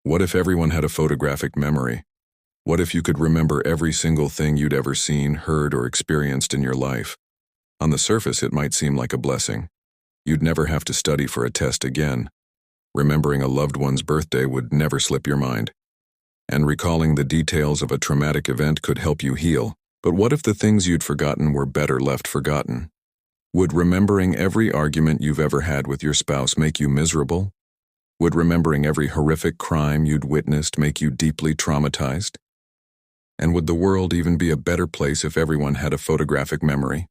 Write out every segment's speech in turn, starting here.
What if everyone had a photographic memory? What if you could remember every single thing you'd ever seen, heard, or experienced in your life? On the surface, it might seem like a blessing. You'd never have to study for a test again. Remembering a loved one's birthday would never slip your mind. And recalling the details of a traumatic event could help you heal. But what if the things you'd forgotten were better left forgotten? Would remembering every argument you've ever had with your spouse make you miserable? Would remembering every horrific crime you'd witnessed make you deeply traumatized? And would the world even be a better place if everyone had a photographic memory?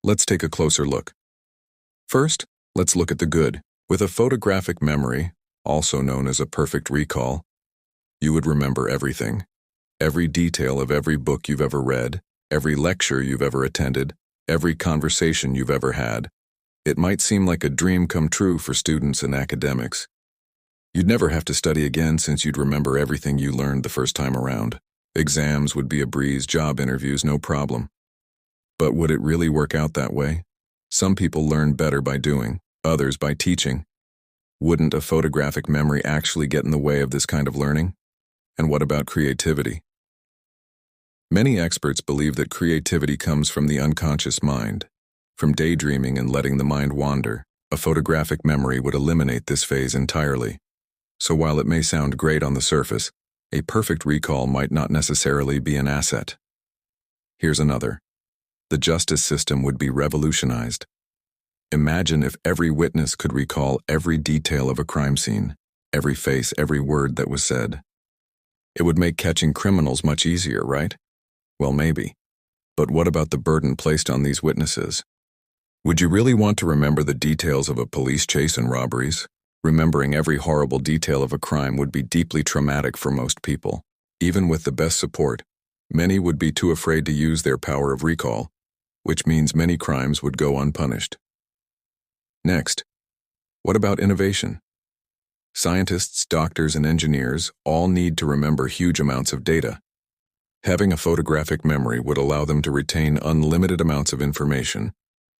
Let's take a closer look. First, let's look at the good. With a photographic memory, also known as a perfect recall, you would remember everything. Every detail of every book you've ever read, every lecture you've ever attended, every conversation you've ever had. It might seem like a dream come true for students and academics. You'd never have to study again since you'd remember everything you learned the first time around. Exams would be a breeze, job interviews no problem. But would it really work out that way? Some people learn better by doing, others by teaching. Wouldn't a photographic memory actually get in the way of this kind of learning? And what about creativity? Many experts believe that creativity comes from the unconscious mind. From daydreaming and letting the mind wander, a photographic memory would eliminate this phase entirely. So while it may sound great on the surface, a perfect recall might not necessarily be an asset. Here's another. The justice system would be revolutionized. Imagine if every witness could recall every detail of a crime scene, every face, every word that was said. It would make catching criminals much easier, right? Well, maybe. But what about the burden placed on these witnesses? Would you really want to remember the details of a police chase and robberies? Remembering every horrible detail of a crime would be deeply traumatic for most people. Even with the best support, many would be too afraid to use their power of recall, which means many crimes would go unpunished. Next, what about innovation? Scientists, doctors, and engineers all need to remember huge amounts of data. Having a photographic memory would allow them to retain unlimited amounts of information,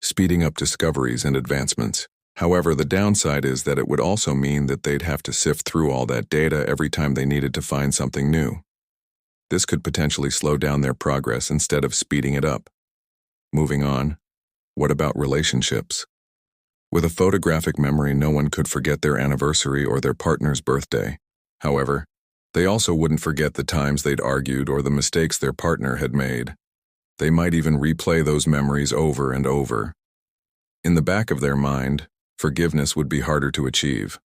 speeding up discoveries and advancements. However, the downside is that it would also mean that they'd have to sift through all that data every time they needed to find something new. This could potentially slow down their progress instead of speeding it up. Moving on, what about relationships? With a photographic memory, no one could forget their anniversary or their partner's birthday. However, they also wouldn't forget the times they'd argued or the mistakes their partner had made. They might even replay those memories over and over. In the back of their mind, forgiveness would be harder to achieve.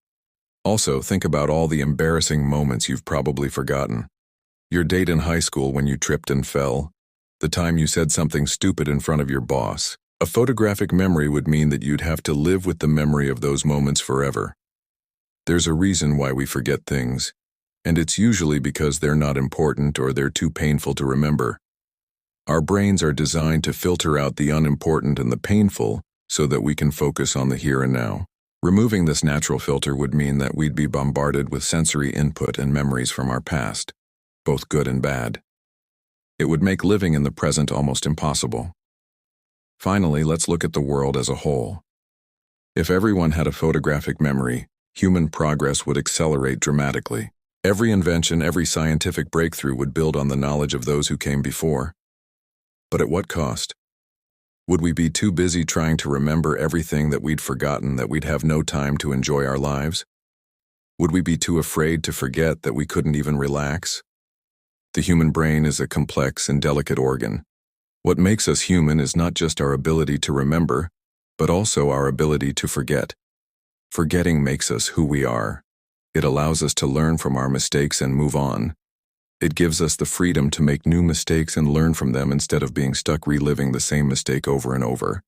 Also, think about all the embarrassing moments you've probably forgotten. Your date in high school when you tripped and fell, the time you said something stupid in front of your boss. A photographic memory would mean that you'd have to live with the memory of those moments forever. There's a reason why we forget things, and it's usually because they're not important or they're too painful to remember. Our brains are designed to filter out the unimportant and the painful so that we can focus on the here and now. Removing this natural filter would mean that we'd be bombarded with sensory input and memories from our past, both good and bad. It would make living in the present almost impossible. Finally, let's look at the world as a whole. If everyone had a photographic memory, human progress would accelerate dramatically. Every invention, every scientific breakthrough would build on the knowledge of those who came before. But at what cost? Would we be too busy trying to remember everything that we'd forgotten that we'd have no time to enjoy our lives? Would we be too afraid to forget that we couldn't even relax? The human brain is a complex and delicate organ. What makes us human is not just our ability to remember, but also our ability to forget. Forgetting makes us who we are. It allows us to learn from our mistakes and move on. It gives us the freedom to make new mistakes and learn from them instead of being stuck reliving the same mistake over and over.